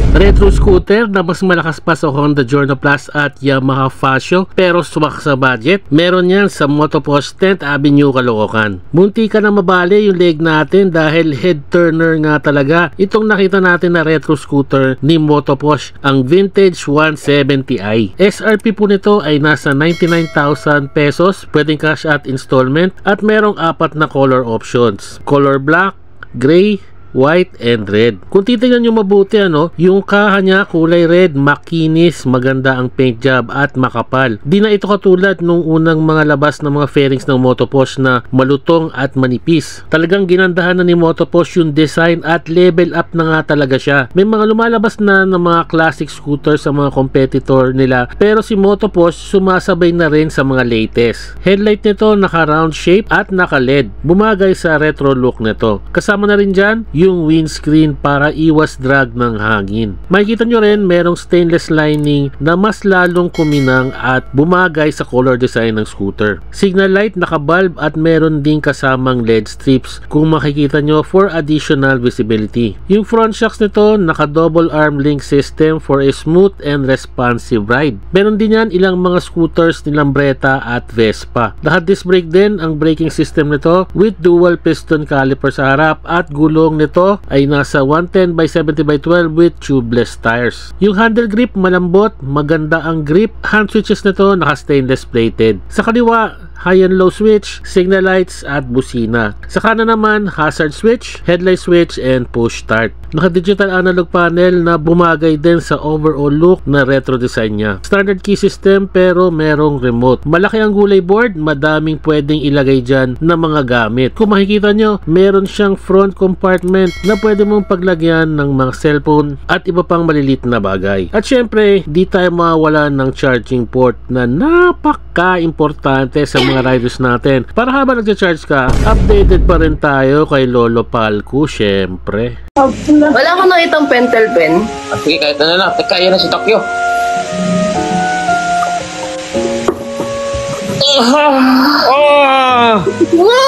Retro scooter na mas malakas pa sa Honda Giorno Plus at Yamaha Fascio pero swak sa budget. Meron yan sa Motoposh 10th Avenue, Caloocan. Munti ka na mabali yung leg natin dahil head turner nga talaga itong nakita natin na retro scooter ni Motoposh, ang Vintage 170i. SRP po nito ay nasa 99,000 pesos, pwedeng cash at installment, at merong 4 na color options: color black, gray, white, and red. Kung titingnan nyo mabuti, yung kaha niya kulay red, makinis, maganda ang paint job at makapal. Di na ito katulad nung unang mga labas ng mga fairings ng Motoposh na malutong at manipis. Talagang ginandahan na ni Motoposh yung design at level up na nga talaga siya. May mga lumalabas na ng mga classic scooter sa mga competitor nila, pero si Motoposh sumasabay na rin sa mga latest. Headlight nito naka round shape at naka LED. Bumagay sa retro look nito. Kasama na rin dyan yung windscreen para iwas drag ng hangin. Makikita nyo rin merong stainless lining na mas lalong kuminang at bumagay sa color design ng scooter. Signal light naka-bulb at meron ding kasamang LED strips kung makikita nyo for additional visibility. Yung front shocks nito naka double arm link system for a smooth and responsive ride. Meron din yan ilang mga scooters ni Lambretta at Vespa. Lahat disc brake din ang braking system nito with dual piston caliper sa harap at gulong nito ay nasa 110/70/12 with tubeless tires. Yung handle grip malambot, maganda ang grip. Hand switches nito naka stainless plated. Sa kaliwa, high and low switch, signal lights at busina. Sa kanan naman, hazard switch, headlight switch, and push start. Naka-digital analog panel na bumagay din sa overall look na retro design niya. Standard key system pero merong remote. Malaki ang gulay board, madaming pwedeng ilagay dyan na mga gamit. Kung makikita nyo, meron siyang front compartment na pwede mong paglagyan ng mga cellphone at iba pang malilit na bagay. At syempre, di tayo mawala ng charging port na napaka-importante sa mga riders natin. Para habang nag-charge ka, updated pa rin tayo kay Lolo Palku, syempre. Wala akong nakitang pentel pen. Sige, kahit ano lang. Teka, yan na si Tokyo. Wow! Wow! Wow!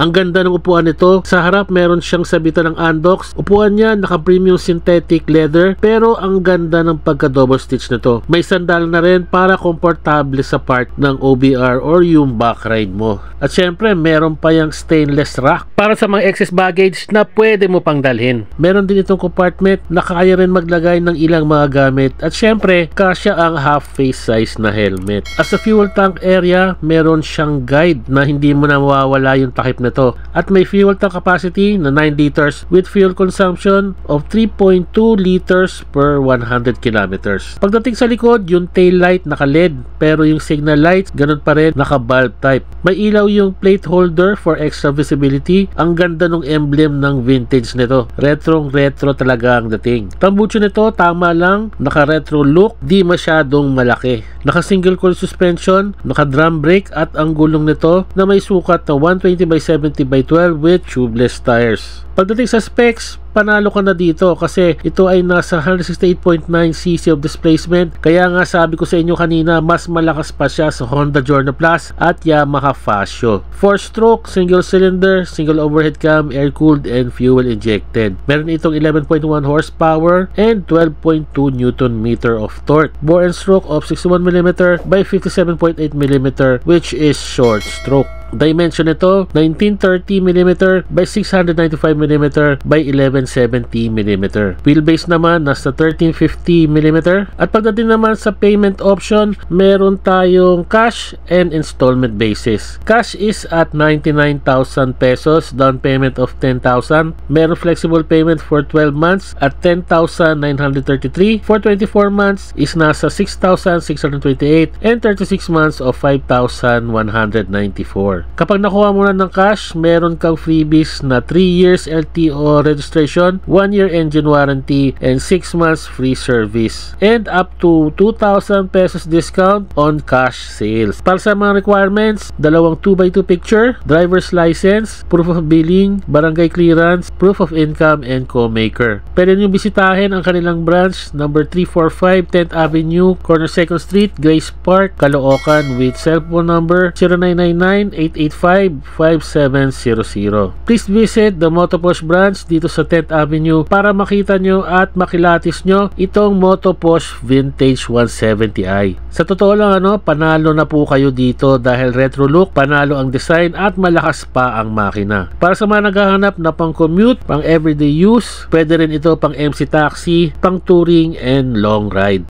Ang ganda ng upuan nito. Sa harap meron siyang sabitan ng undox. Upuan niya naka premium synthetic leather pero ang ganda ng pagka double stitch nito. May sandal na rin para komportable sa part ng OBR or yung back ride mo. At syempre meron pa yung stainless rack para sa mga excess baggage na pwede mo pang dalhin. Meron din itong compartment na kaya rin maglagay ng ilang mga gamit. At syempre kasya ang half face size na helmet. As sa fuel tank area, meron siyang guide na hindi mo na mawawala yung takip na to. At may fuel tank capacity na 9 liters with fuel consumption of 3.2 liters per 100 kilometers. Pagdating sa likod, yung tail light naka LED pero yung signal lights ganun pa rin naka bulb type. May ilaw yung plate holder for extra visibility. Ang ganda ng emblem ng vintage nito. Retro talaga ang dating. Tambucho nito tama lang, naka retro look, di masyadong malaki. Naka single coil suspension, naka drum brake at ang gulong nito na may sukat na 120/70/12 with tubeless tires. Pagdating sa specs, panalo ka na dito kasi ito ay nasa 168.9cc of displacement. Kaya nga sabi ko sa inyo kanina, mas malakas pa siya sa Honda Giorno Plus at Yamaha Fascio. 4-stroke, single cylinder, single overhead cam, air-cooled and fuel injected. Meron itong 11.1 horsepower and 12.2 Nm of torque. Bore and stroke of 61mm by 57.8mm which is short stroke. Dimension nito 1930mm by 695mm by 1170mm. Wheelbase naman nasa 1350mm. At pagdating naman sa payment option, meron tayong cash and installment basis. Cash is at 99,000 pesos, down payment of 10,000. Meron flexible payment for 12 months at 10,933. For 24 months is nasa 6,628 and 36 months of 5,194. store. Kapag nakuha mo na ng cash, meron kang freebies na 3 years LTO registration, 1 year engine warranty, and 6 months free service. And up to 2,000 pesos discount on cash sales. Para sa mga requirements, dalawang 2x2 picture, driver's license, proof of billing, barangay clearance, proof of income, and co-maker. Pwede nyo bisitahin ang kanilang branch, number 345 10th Avenue, corner 2nd Street, Grace Park, Caloocan, with cellphone number 0999-885-5700. Please visit the Motoposh branch dito sa 10th Avenue para makita nyo at makilatis nyo itong Motoposh Vintage 170i. Sa totoo lang panalo na po kayo dito dahil retro look, panalo ang design at malakas pa ang makina. Para sa mga naghahanap na pang commute, pang everyday use, pwede rin ito pang MC taxi, pang touring and long ride.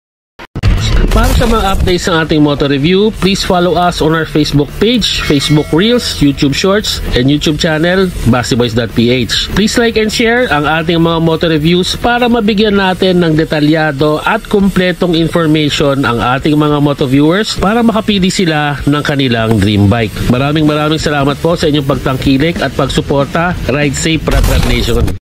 Para sa mga updates ng ating motor review, please follow us on our Facebook page, Facebook Reels, YouTube Shorts, and YouTube channel, BaseBoys.ph. Please like and share ang ating mga motor reviews para mabigyan natin ng detalyado at kumpletong information ang ating mga moto viewers para makapili sila ng kanilang dream bike. Maraming salamat po sa inyong pagtangkilik at pagsuporta. Ride safe, Rat Rat Nation!